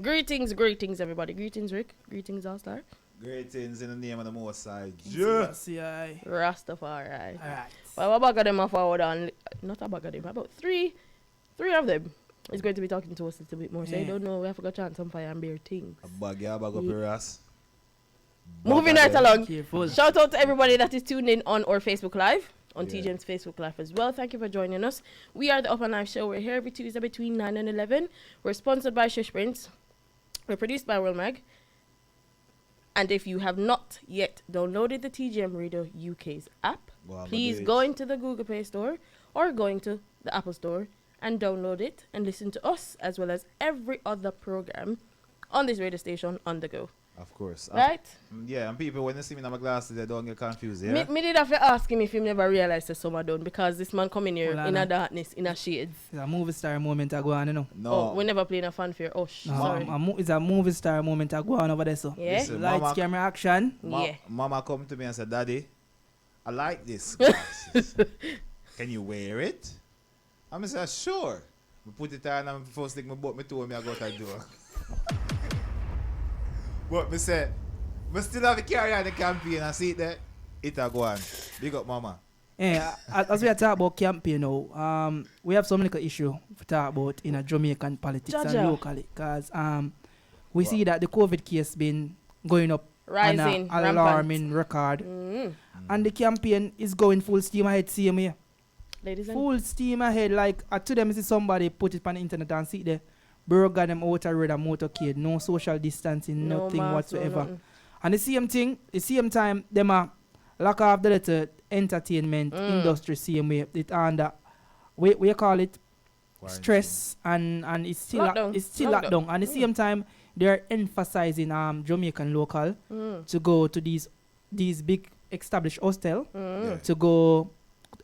Greetings, everybody. Greetings, Rick. Greetings, All-Star. Greetings in the name of the Most High. Rastafari. Alright. Well, a bag of them are forward on, not a bag of them, about three of them is going to be talking to us a little bit more. So I don't know, we have to go chant some fire and bear things. A bag up your ass. Moving right along. Careful. Shout out to everybody that is tuned in on our Facebook Live, on Yeah. TGM's Facebook Live as well. Thank you for joining us. We are the Upnlive Show. We're here every Tuesday between 9 and 11. We're sponsored by Shush Prince. We're produced by Will Mag. And if you have not yet downloaded the TGM Radio UK's app, please go into the Google Play Store or go into the Apple Store and download it and listen to us as well as every other program on this radio station on the go. Of course. Right? Yeah, and people, when they see me in my glasses, they don't get confused, yeah? Me did have to ask him if he never realized the summer done because this man come in here Hold on in now. a darkness, in a shades. It's a movie star moment I go on, you know. No. Oh, we never playing a fanfare. Oh, No, sorry. it's a movie star moment I go on over there, so. Yeah? Listen, Lights, Mama- camera, action. Yeah. Mama come to me and said, Daddy, I like this glasses. Can you wear it? I said, sure. I put it on and first thing I bought me to me, I go to the door. But me said, I still have to carry on the campaign and see it there. It a go on. Big up, Mama. Yeah, as we are talking about campaign now, we have some little issue to talk about in a Jamaican politics Jaja. and locally. Because we see that the COVID case been going up Rising, on an alarming record. And the campaign is going full steam ahead, same here. Ladies and Full steam ahead. Like, to them, see somebody put it on the internet and see the bro got them out a road and motorcade. No social distancing, no nothing mask, whatsoever. no nothing. And the same time, them are lock off the little entertainment industry same way. It under, we call it stress and it's still Lockdown. it's still locked down. And the same time, they're emphasizing Jamaican local to go to these big established hostel Yeah. to go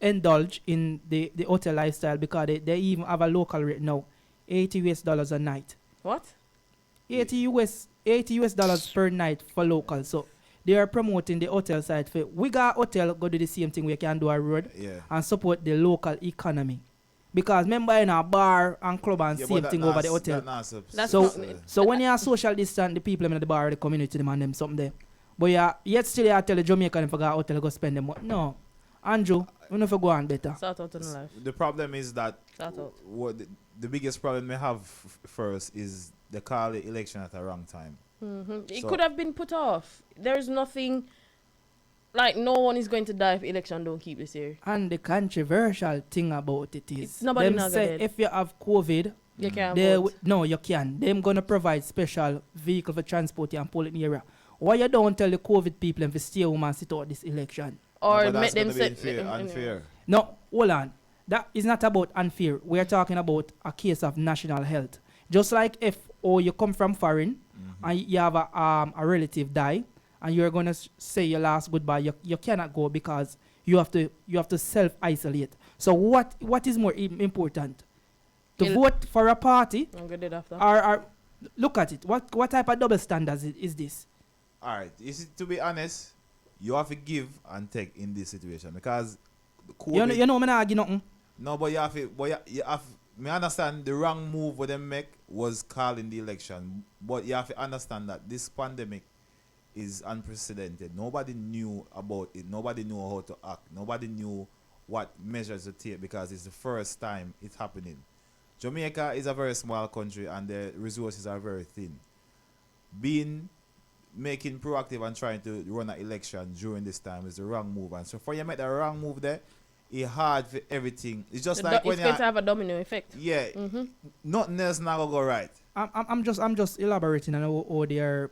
indulge in the hotel lifestyle because they even have a local rate now, $80 a night. What? $80 per night for local. So they are promoting the hotel side for we got hotel go do the same thing we can do a road Yeah. and support the local economy. Because remember in a bar and club and Yeah, same but thing that over the nas- hotel. that nas- That's So not- so when you are social distance, the people in the bar, the community them and them something there. But yeah, yet still you tell the Jamaican if you got hotel go spend them. No. Andrew, you know if you go on better. Start out on the life. The problem is that Start out. what the biggest problem we have first is they call the election at the wrong time. It So- could have been put off. There's nothing, like no one is going to die if election don't keep this year. And the controversial thing about it is It's nobody them not say dead. if you have COVID, You can't they vote. no, you can. Them gonna provide special vehicle for transport you and pull it in the area. Why you don't tell the COVID people them to stay home and sit out this election? Or But make that's them gonna say be unfair. No, hold on. That is not about unfair. We are talking about a case of national health. Just like if you come from foreign and you have a relative die and you're gonna say your last goodbye, you cannot go because you have to self isolate. So what is more important? To Kill- vote for a party I'm good after. or look at it. What type of double standards is this? All right. To be honest, you have to give and take in this situation because the COVID. You know me not argue nothing. No, but you have to. But you have. Me understand the wrong move what them make was calling the election, but you have to understand that this pandemic is unprecedented. Nobody knew about it. Nobody knew how to act. Nobody knew what measures to take because it's the first time it's happening. Jamaica is a very small country and the resources are very thin. Making proactive and trying to run an election during this time is the wrong move. And so for you make the wrong move there, it's hard for everything. It's just like when it's you going to have a domino effect. yeah, nothing else now gonna go right. I'm just elaborating on how they are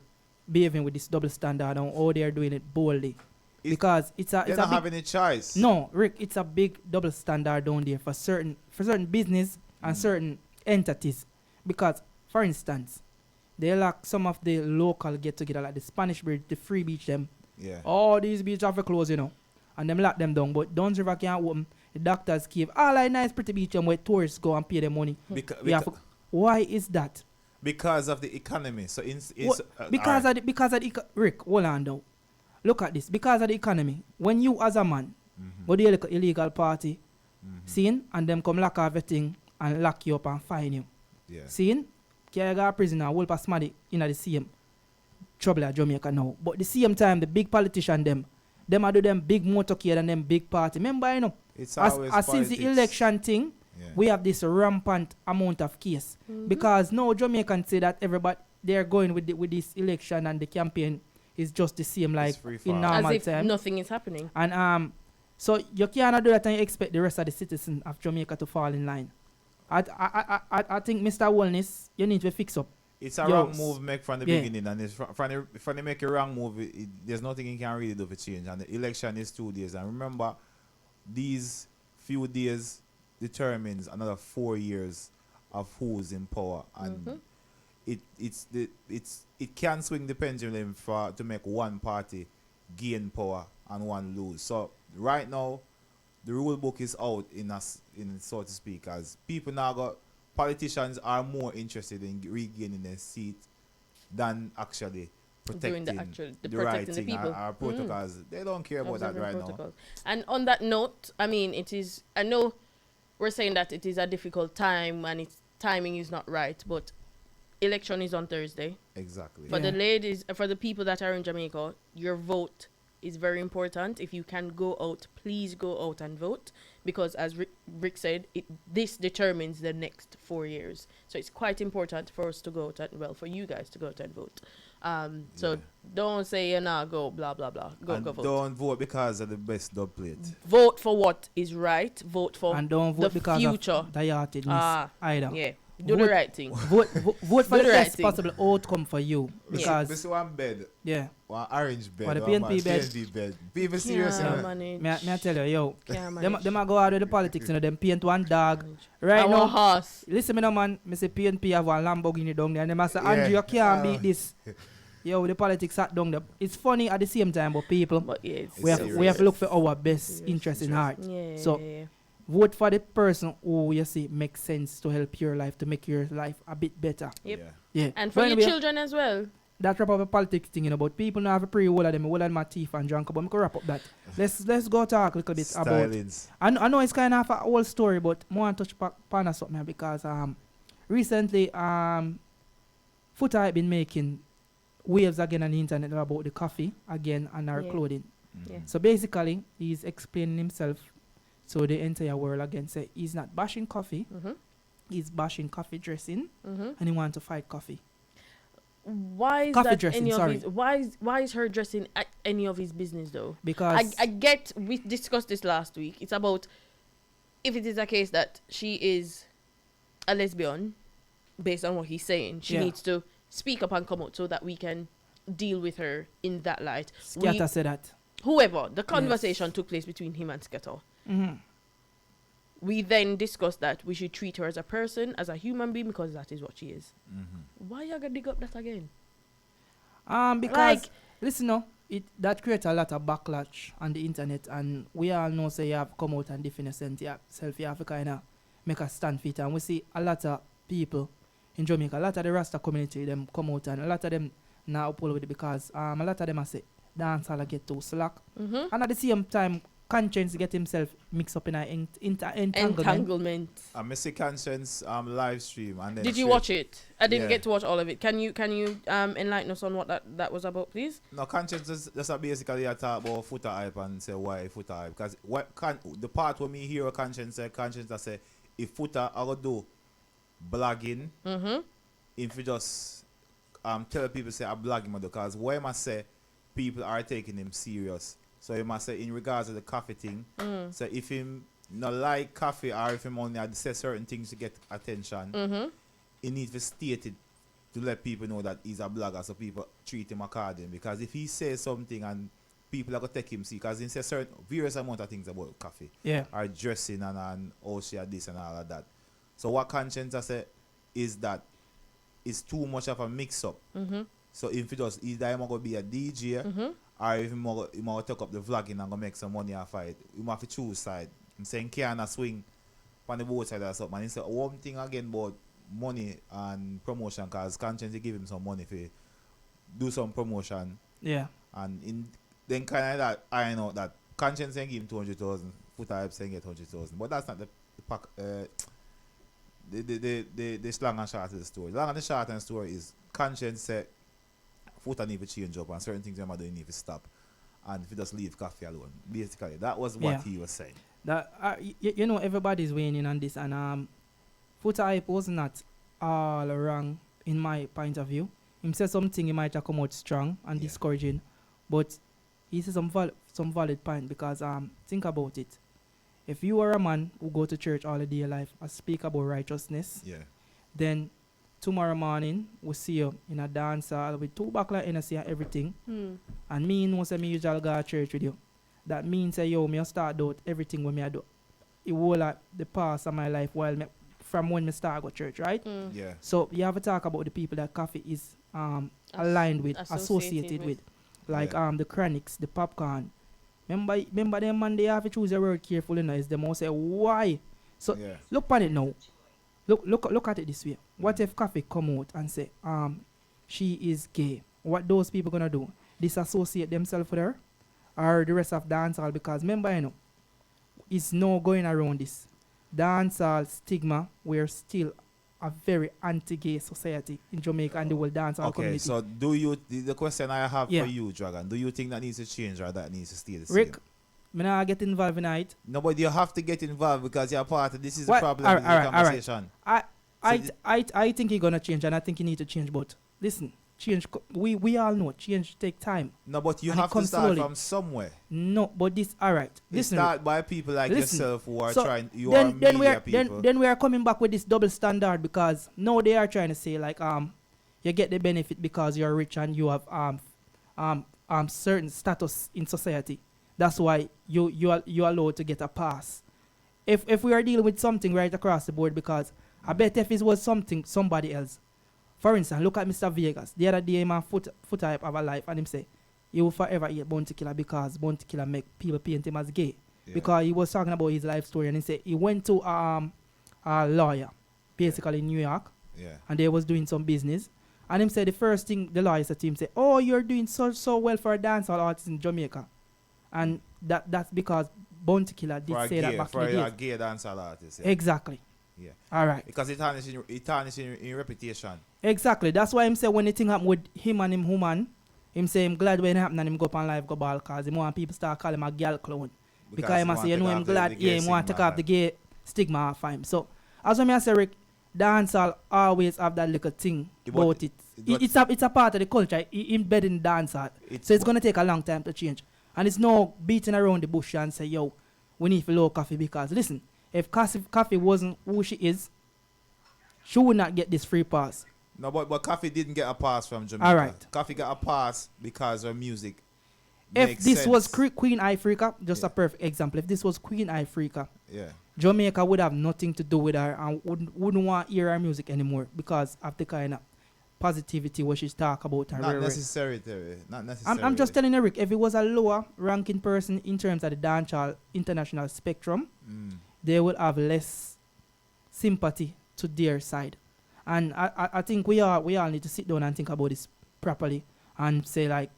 behaving with this double standard and how they are doing it boldly. Because it's They a don't have big, any choice. no, Rick, it's a big double standard down there for certain business and certain entities. Because, for instance, they lack some of the local get together like the Spanish Bridge, the Free Beach, them. Yeah. All these beaches have to close, and them lock them down. But Duns River can't open. The Doctors Cave, all like nice pretty beach and where tourists go and pay their money. Why is that? Because of the economy. So Because of the Rick, hold on now. Look at this. Because of the economy, when you as a man go to the illegal party, seeing and them come lock everything and lock you up and fine you. yeah. Seeing, Can't go to prison and whole pass money in the same trouble at Jamaica now. But the same time, the big politician them are do them big motorcade and them big party. Remember, you know, It's as always since the politics. election thing, Yeah. we have this rampant amount of case. Because now Jamaicans say that everybody they're going with this election and the campaign is just the same like free for in all. normal As if time. nothing is happening. And so you cannot do that and you expect the rest of the citizens of Jamaica to fall in line. I think Mr. Wellness, you need to fix up. It's a Yo, wrong move make from the yeah. beginning, and it's from the make a wrong move. There's nothing you can really do for change, and the election is 2 days. And remember, these few days determines another 4 years of who's in power, and it can swing the pendulum to make one party gain power and one lose. So right now, the rule book is out in so to speak, as people now got. Politicians are more interested in regaining their seat than actually protecting Doing the right protecting the thing. people. Our protocols, they don't care about that Observing right protocols. And on that note, I mean, I know we're saying that it is a difficult time and its timing is not right, but election is on Thursday. now. Exactly. For Yeah. the ladies, for the people that are in Jamaica, your vote is very important. If you can go out, please go out and vote, because as Rick said, this determines the next 4 years. So it's quite important for us to go out and, for you guys to go out and vote. So Yeah. don't say you're not go blah blah blah. Go And vote. don't vote because of the best dub plate. Vote for what is right. Vote for And don't vote the because future. of diehardedness either. Yeah, do the Vote- right thing. Vote for Do the the right best thing. possible outcome for you. Because This one bed, yeah, one orange bed, Or the one PNP bed. PNP bed. People serious, Can't you know? manage. me I tell you, yo, Can't them manage. I go out with the politics, you know, them paint one dog. Manage. Right Our now, horse. listen me now, man, me say PNP have one Lamborghini down there, and them I say, Yeah. Andrew, you can't Oh. beat this. Yo, the politics sat down there. It's funny at the same time, but people, But yeah, it's we have serious. to look for our best Serious. interest in heart. Yeah. So, vote for the person who you see makes sense to help your life, to make your life a bit better. Yep. Yeah. Yeah. and for But your anyway, children as well. that wrap up the politics thing, you know, but people now have a pretty whole of them, whole of my teeth and drunk, but I'm gonna wrap up that. Let's go talk a little bit about. Stylings. I know it's kind of a whole story, but I want to touch upon something because recently Foota had been making waves again on the internet about the coffee again and our Yeah. clothing. Yeah. So basically, he's explaining himself to the entire world again. Say he's not bashing coffee, he's bashing coffee dressing, and he wants to fight coffee. Why is Coffee that dressing, any of sorry. his? Why is her dressing any of his business though? Because I get, we discussed this last week. It's about if it is a case that she is a lesbian, based on what he's saying, she Yeah. needs to speak up and come out so that we can deal with her in that light. Scatter said that. Whoever, the conversation took place between him and Scatter. Mhm. We then discussed that we should treat her as a person, as a human being, because that is what she is. Why you gonna dig up that again? Because Like- listen, no, that creates a lot of backlash on the internet, and we all know say you have to come out and defend yourself. You have to kind of make a stand for it, and we see a lot of people in Jamaica, a lot of the Rasta community, them come out, and a lot of them now uphold with it because a lot of them are say dance all get too slack, and at the same time, Conscience get himself mixed up in an entanglement. Entanglement. I miss a Conscience live stream and then Did you straight- watch it? I didn't Yeah. get to watch all of it. Can you enlighten us on what that was about, please? No, Conscience just basically I talk about Foota hype and say why Foota hype. Because the part where me hear Conscience I say if Foota I go do blogging, if you just tell people say I blogging because why must say people are taking him serious. So you must say in regards to the coffee thing, so if him not like coffee or if him only had say certain things to get attention, he needs to state it to let people know that he's a blogger so people treat him accordingly. Because if he says something and people are going to take him see, because he says certain various amount of things about coffee, Yeah. or dressing and oh she had this and all of that. So what Conscience I say is that it's too much of a mix up. So if he does either I'm going to be a DJ or if he might take up the vlogging and go make some money off it, you have to choose side. I'm saying can't swing on the both side or something. And he said one thing again about money and promotion because Conscience they give him some money for do some promotion. Yeah. And then kind of that I know that Conscience saying give him 200,000, Foota hype saying get 100,000. But that's not the the slang and short of the story. The long and the short of the story is conscience said Foota need to change up and certain things them do need to stop. And if you just leave coffee alone. Basically, that was what he was saying. That you know, everybody's weighing in on this, and Foota hype was not all wrong in my point of view. Him said something he might have come out strong and discouraging, but he said some valid point because think about it. If you are a man who go to church all the day of life and speak about righteousness, then tomorrow morning we see you in a dance hall with 2 bottles of Hennessy and everything, and me know say me usually go to church with you. That means say yo, me start out everything when me I do. It will like the past of my life while me from when me start go church, right? Yeah. So you have to talk about the people that coffee is aligned with, associated with. Like the chronics, the popcorn. Remember them man, they have to choose their word carefully now. Is them all say why? So look at it now. Look at it this way. What if coffee come out and say she is gay? What those people gonna do? Disassociate themselves with her or the rest of dancehall? Because remember, you know, it's no going around this. Dancehall stigma, we're still a very anti-gay society in Jamaica and the whole dancehall community. So do you, the question I have for you, Dragon, do you think that needs to change or that needs to stay the same? Rick, me not get involved in it. No, but you have to get involved because you're part of this is the problem in the conversation. I think he's gonna change and I think he need to change, but listen, change we all know change take time. No, but you have to start from somewhere. No, but this alright. Listen, start by people like yourself who are trying people. Then we are coming back with this double standard because now they are trying to say like you get the benefit because you're rich and you have certain status in society. That's why you're allowed to get a pass. If we are dealing with something right across the board, because I bet if it was somebody else. For instance, look at Mr. Vegas. The other day, my foot type of a life, and him say, he will forever eat Bounty Killer because Bounty Killer make people paint him as gay. Yeah. Because he was talking about his life story, and he said he went to a lawyer, basically in New York, and they was doing some business. And him said the first thing the lawyer said to him, say, oh, you're doing so well for a dancehall artist in Jamaica. And that's because Bounty Killer did say that back in the days. For a gay dancehall artist. Yeah. Exactly. Yeah. All right. Because it tarnishes in reputation. Exactly. That's why him say when the thing happen with him and him woman, him say him glad when it happen and him go up on live go ball because him want people start calling him a girl clown. Because him say, you know, him glad, him want to take off the gay stigma off him. So, as I say, Rick, dancehall always have that little thing about it. It's a part of the culture, embedded in dancehall. So it's going to take a long time to change. And it's no beating around the bush and say, yo, we need to low coffee because, listen, if Coffee wasn't who she is, she would not get this free pass. No, but Coffee didn't get a pass from Jamaica. All right. Coffee got a pass because her music if this sense. Was Queen Ifrica, just a perfect example. If this was Queen Ifrica, Jamaica would have nothing to do with her and wouldn't want to hear her music anymore because of the kind of positivity what she's talking about. Not necessarily. Not necessarily. I'm just telling you, Rick, if it was a lower ranking person in terms of the dancehall international spectrum, they would have less sympathy to their side. And I think we all need to sit down and think about this properly and say like,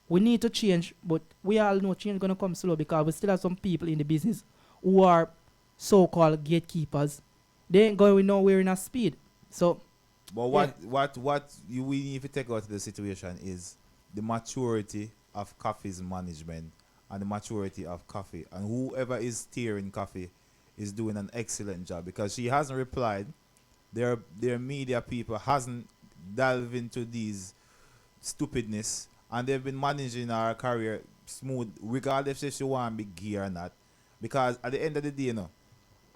we need to change, but we all know change is going to come slow because we still have some people in the business who are so-called gatekeepers. They ain't going nowhere in a speed. So, but we need to take out of the situation is the maturity of Coffee's management and the maturity of Coffee. And whoever is steering Coffee is doing an excellent job because she hasn't replied. Their media people hasn't delved into these stupidness and they've been managing our career smooth regardless if she want to be gay or not. Because at the end of the day,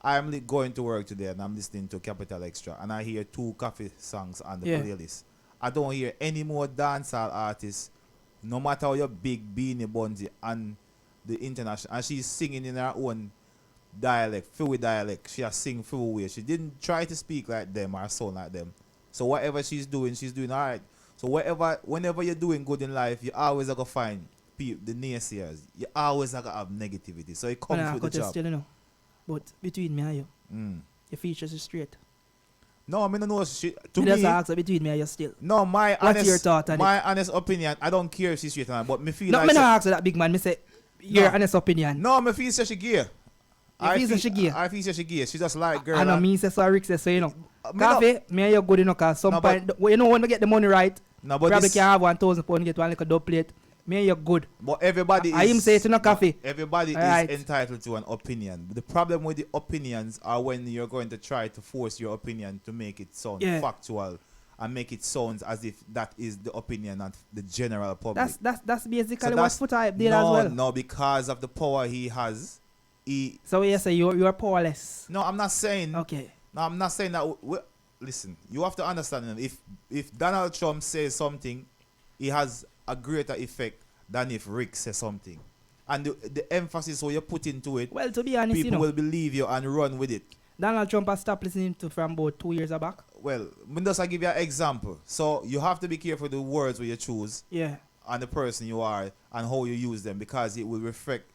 I'm going to work today and I'm listening to Capital Extra and I hear 2 Coffee songs on the playlist. I don't hear any more dancehall artists, no matter how your big Beanie Bunty and the international, and she's singing in her own dialect, Philly dialect. She has sing full way. She didn't try to speak like them or sound like them. So whatever she's doing all right. So whenever you're doing good in life, you always have to find people, the naysayers. You always have to have negativity. So it comes with the job. Still, you know. But between me and you, your features are straight. No, I mean, no, to me, just ask between me and you still. No, what's your thought on my honest opinion, I don't care if she's straight or not, but me feel no, like... No, me not ask that big man. Me say, your honest opinion. No, me feel she gay. If he's a she gay. I feel she gay. She just like girl. I know me say so Rick says so, you know. Me Coffee, me and you good enough cause some No, point you know when you get the money right, No, but probably this, can have £1,000 get one like a dub plate. Me and you good. but everybody I is. him say it in a coffee. Everybody Alright. is entitled to an opinion. The problem with the opinions are when you're going to try to force your opinion to make it sound factual and make it sound as if that is the opinion of the general public. That's basically So what that's- Foota did as well. No, because of the power he has, So you say you're powerless. No, I'm not saying. Okay. No, I'm not saying that. Listen, you have to understand. If Donald Trump says something, he has a greater effect than if Rick says something. And the emphasis what you put into it, Well, to be honest, people will believe you and run with it. Donald Trump has stopped listening to from about 2 years back. Well, Mendoza, I give you an example. So you have to be careful the words where you choose Yeah. and the person you are and how you use them because it will reflect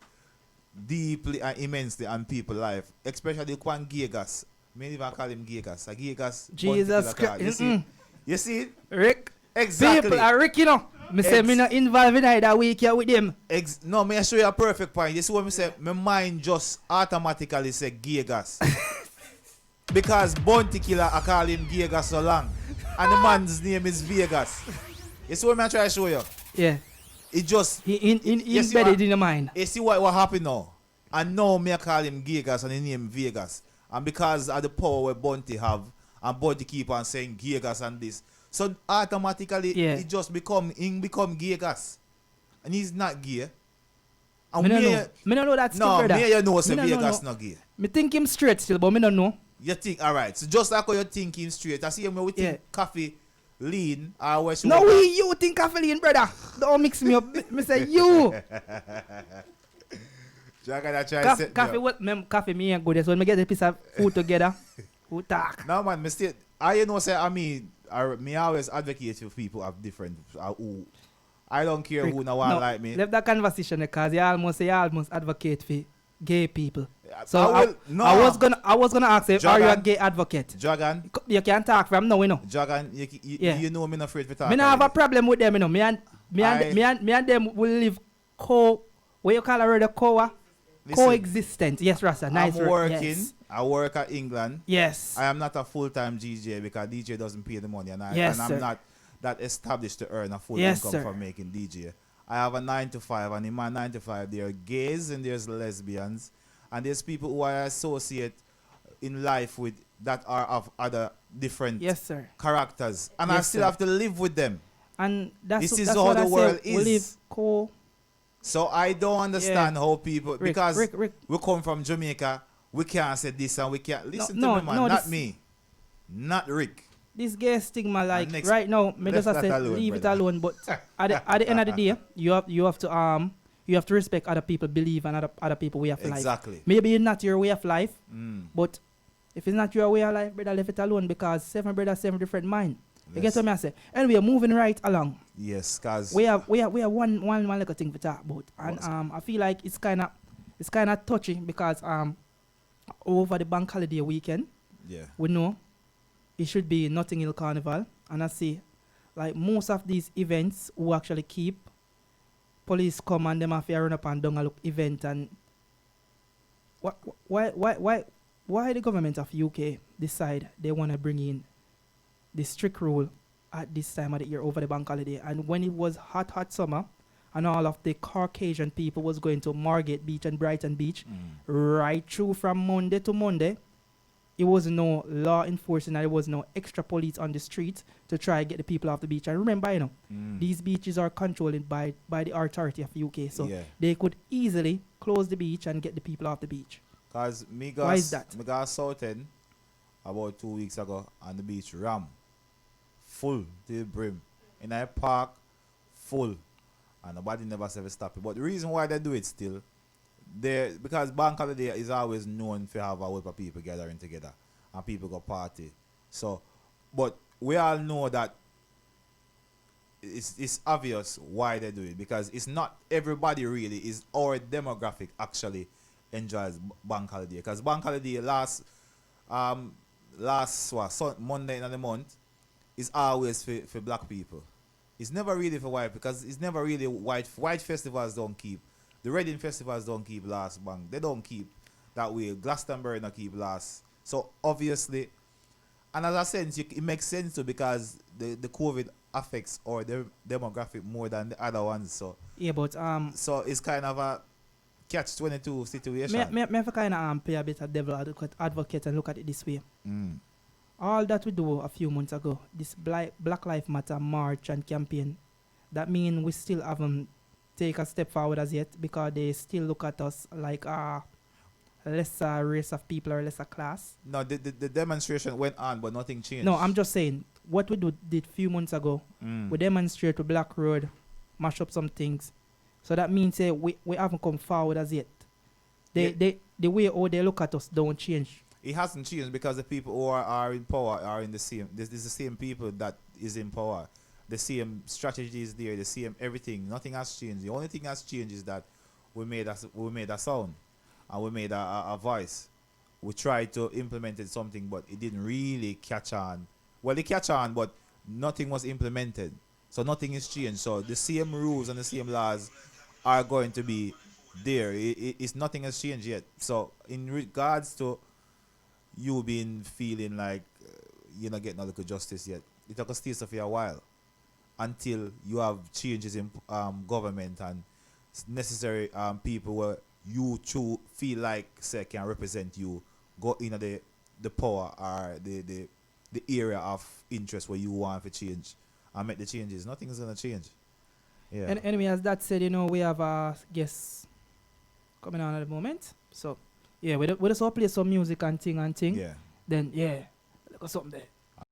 deeply and immensely on people's life, especially Kwan Giegas. Many even call him Giegas. A Giegas. Jesus Christ. Christ. You see it? Rick. Exactly. People are Rick, you know. Me say me not involved in that week here with them. No, may I show you a perfect point. You see what me say? My mind just automatically say Giegas. Because Bounty Killer, I call him Giegas so long. And the man's name is Vegas. You see what I try to show you? Yeah. It just... He embedded in the mind. You see what happened now? And now me I call him Giegas and the name Vegas. And because of the power where Bounty have, and Bounty keep on saying Giegas and this, so automatically it just become Giegas. And he's not gay. And me don't know that still, brother. No, me you know say Vegas not gay. Me think him straight still, but me don't know. You think, alright. So just like how you think him straight, I see him we think coffee lean or where she no, you think coffee lean, brother. Don't mix me up. me say you. Coffee me ain't good. So when me get a piece of food together, who talk? No man, mistake. I say me always advocate for people of different who I don't care who no one like me. Leave that conversation because you almost advocate for gay people. So I was gonna ask you, are you a gay advocate? Dragon. You can't talk from now, you know. Dragon, you know me not afraid to talk. Me not have a problem with them, you know. Me and them will live what you call already coexistent. Yes, Rasta. Nice. I'm working. Yes. I work at England. Yes. I am not a full-time DJ because DJ doesn't pay the money, and I'm not that established to earn a full income from making DJ. I have a 9 to 5, and in my 9 to 5, there are gays and there's lesbians, and there's people who I associate in life with that are of other different characters, and I still have to live with them. And this is how the world is. We live So I don't understand how people because Rick. we come from Jamaica, we can't say this and we can't listen to me, man. Not me, not Rick. This gay stigma, like right now, me just say leave it alone. But at the end of the day, you have to respect other people believe and other people way of life. Exactly. Maybe it's not your way of life, but if it's not your way of life, brother, leave it alone because 7 brothers, 7 different mind. You get what I say? And we are moving right along. Yes, cause we have one little thing to talk about, and I feel like it's kind of touchy because over the bank holiday weekend, we know it should be Notting Hill Carnival, and I see like most of these events who actually keep police come and them have to run up and down a look event, and why the government of UK decide they want to bring in the strict rule at this time of the year over the bank holiday, and when it was hot summer and all of the Caucasian people was going to Margate Beach and Brighton Beach right through from Monday to Monday, it was no law enforcement, there was no extra police on the streets to try to get the people off the beach. And remember, these beaches are controlled by the authority of UK, so they could easily close the beach and get the people off the beach. Because why is that? Me got Southend about 2 weeks ago on the beach, ram full to the brim. In a park, full. And nobody never ever stop it. But the reason why they do it still, because bank holiday is always known to have a whole of people gathering together and people go party. So, but we all know that it's obvious why they do it, because it's not everybody really, is our demographic actually enjoys bank holiday. Because bank holiday last Monday in the month is always for black people. It's never really for white, because it's never really white festivals don't keep. The Reading festivals don't keep last bank. They don't keep that way. Glastonbury not keep last. So obviously, and as I said, it makes sense too because the COVID affects or the demographic more than the other ones. So Yeah, but so it's kind of a catch-22 situation. me have to kind of play a bit of devil advocate and look at it this way. Mm. All that we do a few months ago, this Black Lives Matter march and campaign, that mean we still haven't take a step forward as yet because they still look at us like a lesser race of people or lesser class. No, the demonstration went on, but nothing changed. No, I'm just saying what we did few months ago. We demonstrate to Black Road, mash up some things. So that means we haven't come forward as yet. The way how they look at us don't change. It hasn't changed because the people who are in power are in the same. This is the same people that is in power. The same strategy is there. The same everything. Nothing has changed. The only thing has changed is that we made a sound and we made a voice. We tried to implement something, but it didn't really catch on. Well, it catch on, but nothing was implemented. So nothing is changed. So the same rules and the same laws are going to be there. It's nothing has changed yet. So in regards to you being feeling like you're not getting a little justice yet, it took us still for a while until you have changes in government and necessary people where you too feel like say can represent you go in the power or the area of interest where you want to change and make the changes. Nothing is gonna change. Yeah. And anyway, as that said, we have a guest coming on at the moment. So yeah, we just all play some music and thing. Yeah. Then yeah, look at something there.